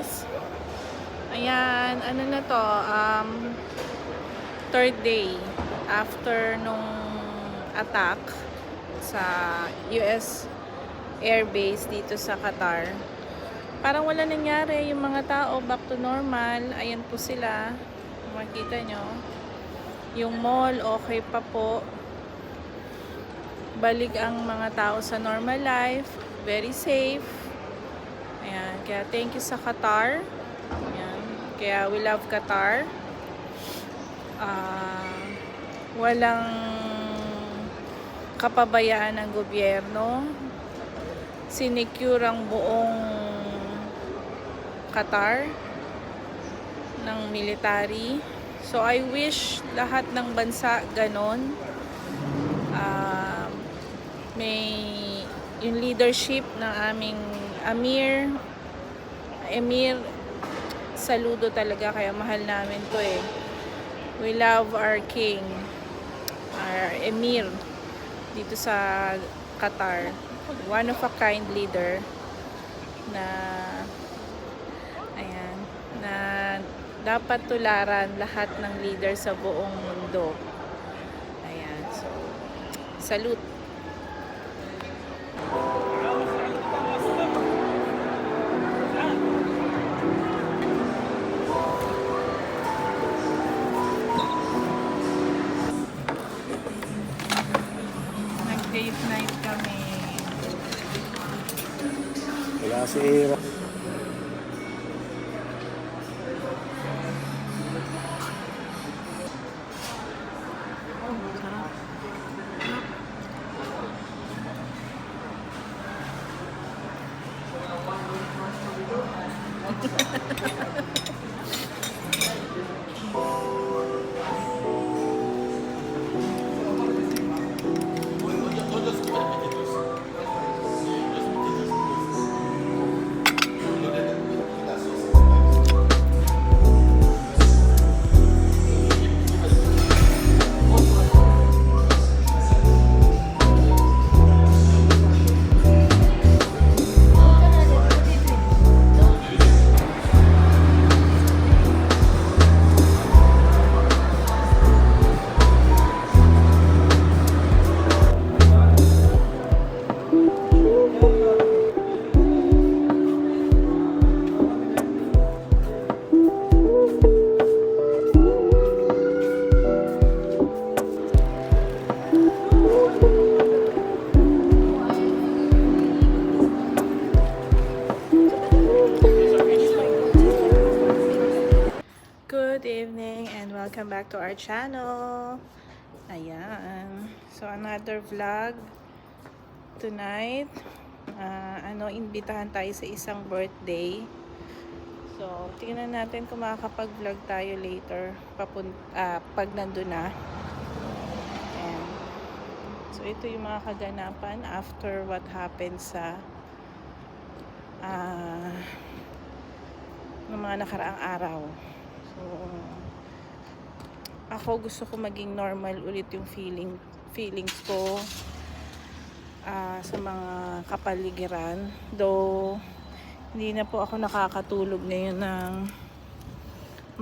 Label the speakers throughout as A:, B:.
A: guys. Ayan, ano na to, third day after nung attack sa US Air Base dito sa Qatar. Parang wala nangyari, yung mga tao back to normal. Ayan po sila, makita nyo. Yung mall, okay pa po. Balik ang mga tao sa normal life, very safe. Ayan, kaya thank you sa Qatar. Ayan, kaya we love Qatar. Walang kapabayaan ng gobyerno. Sinecure ang buong Qatar ng military. So I wish lahat ng bansa ganon. May yung leadership ng aming Emir, saludo talaga, kaya mahal namin to eh. We love our king, our Emir dito sa Qatar. One of a kind leader na ayan, na dapat tularan lahat ng leader sa buong mundo. Ayan, so salute. Nag-date night kami.
B: Wala si Ira.
A: Good evening and welcome back to our channel. Ayan. So another vlog tonight. Imbitahan tayo sa isang birthday. So tingnan natin kung makakapag-vlog tayo later pag nandun na. Ayan. So ito yung mga kaganapan after what happened sa ng mga nakaraang araw. So, ako gusto ko maging normal ulit yung feelings ko sa mga kapaligiran. Though, hindi na po ako nakakatulog ngayon ng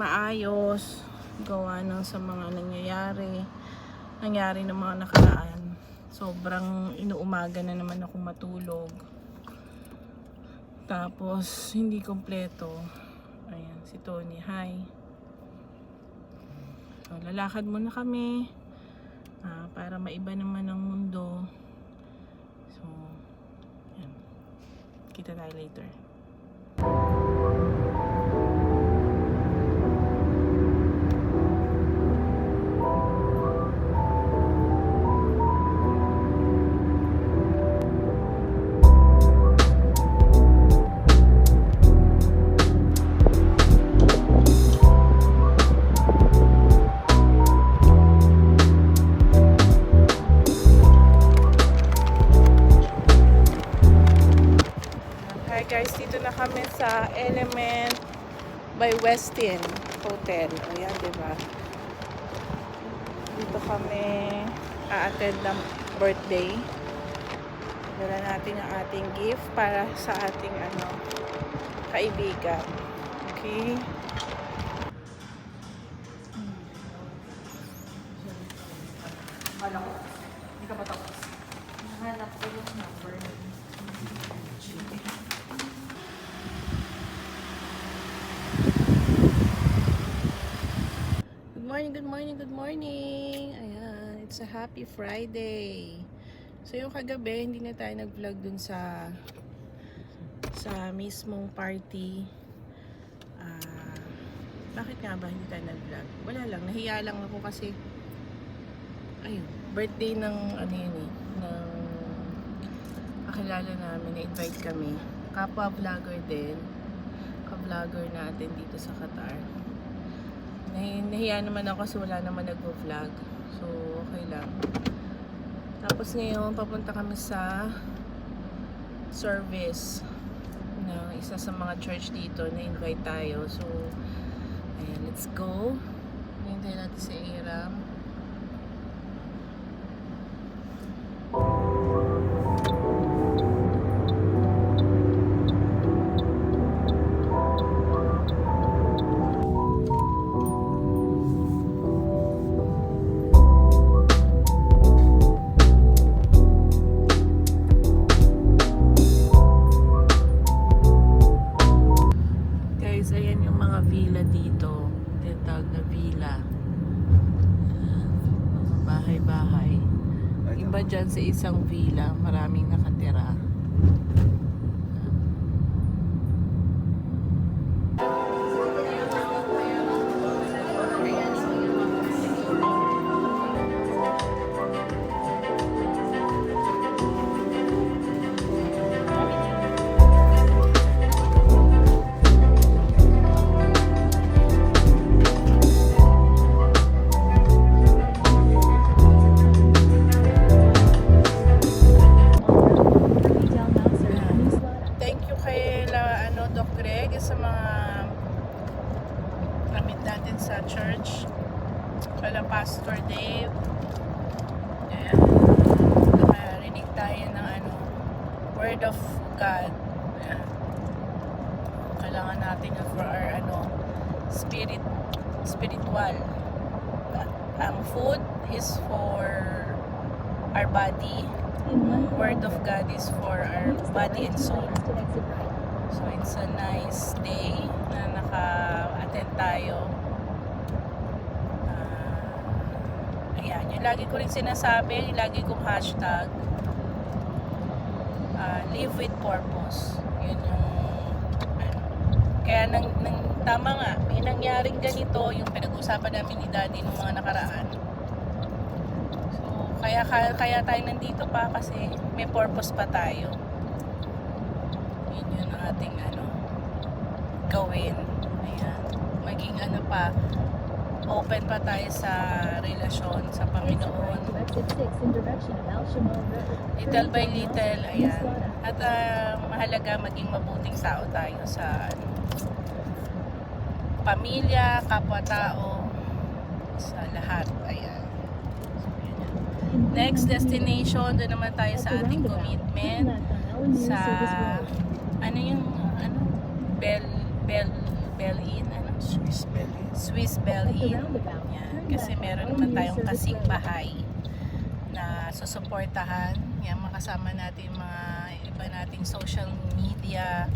A: maayos. Gawa ng sa mga nangyari ng mga nakaraan. Sobrang inuumaga na naman ako matulog. Tapos, hindi kompleto. Ayan, si Tony. Hi. So, lalakad muna kami para maiba naman ang mundo. So, yan. Kita tayo later. Guys, dito na kami sa Element by Westin Hotel. Ayan, diba? Dito kami a-attend ng birthday. Dala natin ang ating gift para sa ating kaibigan. Okay.
C: Hanap ko yung number.
A: Good morning, good morning, good morning. Ayan, it's a happy Friday. So yung kagabi, hindi na tayo nag-vlog dun sa mismong party. Bakit nga ba hindi tayo nag-vlog? Wala lang, nahiya lang ako kasi ayun, birthday ng ano yun eh, ng kakilala namin, na-invite kami. Kapwa vlogger din, ka-vlogger natin dito sa Qatar. Nahiya naman ako kasi wala naman nag-vlog. So, okay lang. Tapos ngayon, papunta kami sa service ng isa sa mga church dito na invite tayo. So, ayan, let's go. Hintay natin si Aram. Guys, ayan yung mga villa dito. Tinatawag na villa. Bahay-bahay. Iba dyan sa isang villa, maraming nakatira. Thank you kay Doc Greg sa mga gamit natin sa church. Kala Pastor Dave. Ayan. Nakarinig tayo ng Word of God. Ayan. Kailangan natin yun for our spiritual. Ang food is for our body. Word of God is for our body and soul. So it's a nice day na naka-attend tayo. Ayan, yung lagi ko rin sinasabi, yung lagi kong hashtag, live with purpose. Yun yung kaya tama nga, may nangyaring ganito yung pinag-usapan namin ni Daddy nung mga nakaraan. Kaya tayo nandito pa kasi may purpose pa tayo. Yun yung ating gawin. Ayan. Maging open pa tayo sa relasyon sa Panginoon. Little by little, ayan. At mahalaga maging mabuting tao tayo sa pamilya, kapwa-tao, sa lahat. Ayan. Next destination, doon naman tayo sa ating commitment sa Bell Inn, Swiss Bell Inn. Yan, kasi meron naman tayong kasing bahay na susuportahan. Yan, makasama natin mga iba nating social media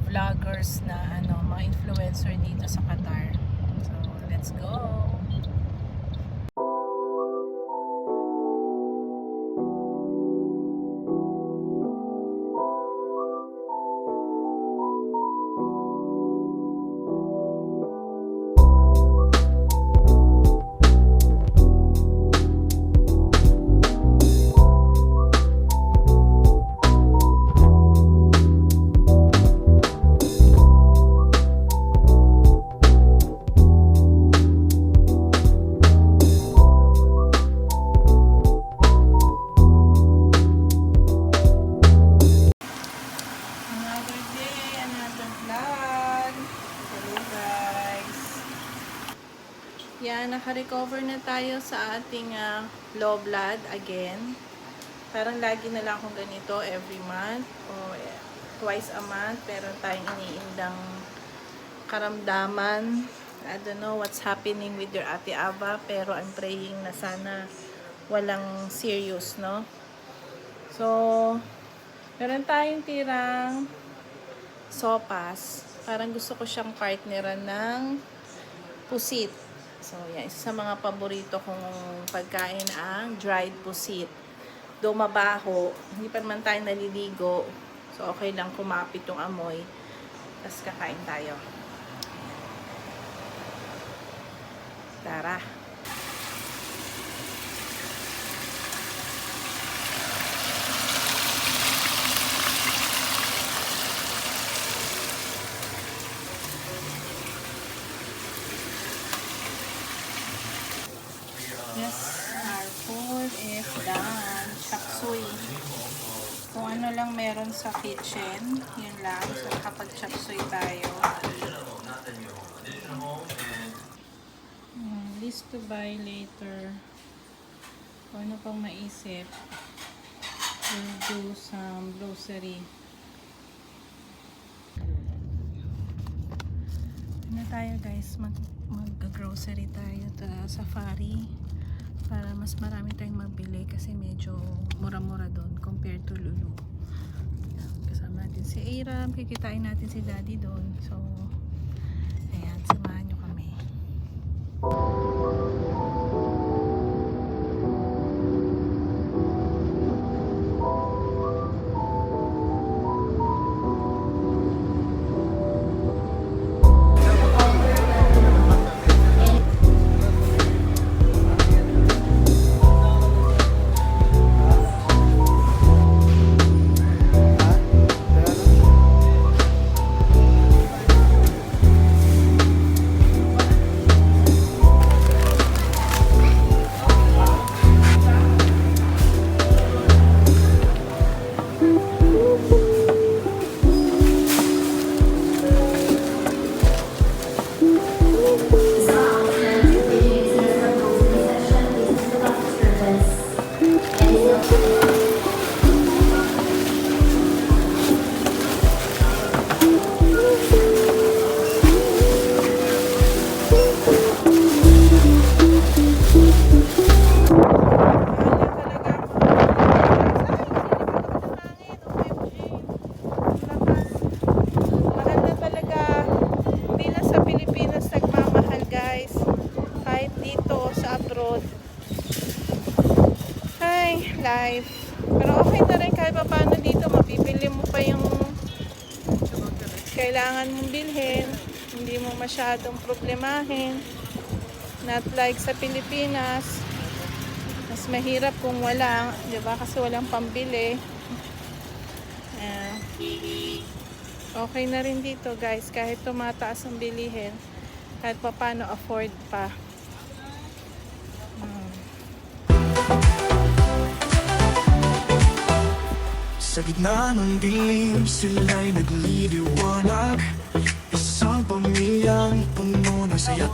A: vloggers na mga influencer dito sa Qatar. So, let's go! Yan, naka-recover na tayo sa ating low blood again. Parang lagi na lang akong ganito every month o twice a month. Pero tayong iniindang karamdaman. I don't know what's happening with your Ate Ava, pero I'm praying na sana walang serious, no? So, meron tayong tirang sopas. Parang gusto ko siyang partneran ng pusit. So, yan. Isa sa mga paborito kong pagkain ang dried pusit. Though mabaho, hindi pa naman tayo naliligo. So, okay lang kumapit yung amoy. Tapos kakain tayo. Tara. Yes, our food is done. Chop suey. Kung ano lang meron sa kitchen, yun lang. So, nakapag-chop suey tayo. List to buy later. Kung ano pang maisip, we'll do some grocery. Ano tayo guys, mag-grocery tayo sa Safari para mas marami tayong mabili kasi medyo mura-mura doon compared to Lulu. Kasama natin si Aram, kikitain natin si Daddy doon. So, ayan, samahan nyo kami. Life. Pero okay na rin kahit pa paano dito, mapipili mo pa yung kailangan mong bilhin. Hindi mo masyadong problemahin. Not like sa Pilipinas. Mas mahirap kung wala, di ba? Kasi walang pambili. Okay na rin dito guys, kahit tumataas ang bilihin, kahit pa paano afford pa.
C: Sa gitna ng dilim, sila'y nagliliwanag. Isang pamilyang puno ng saya.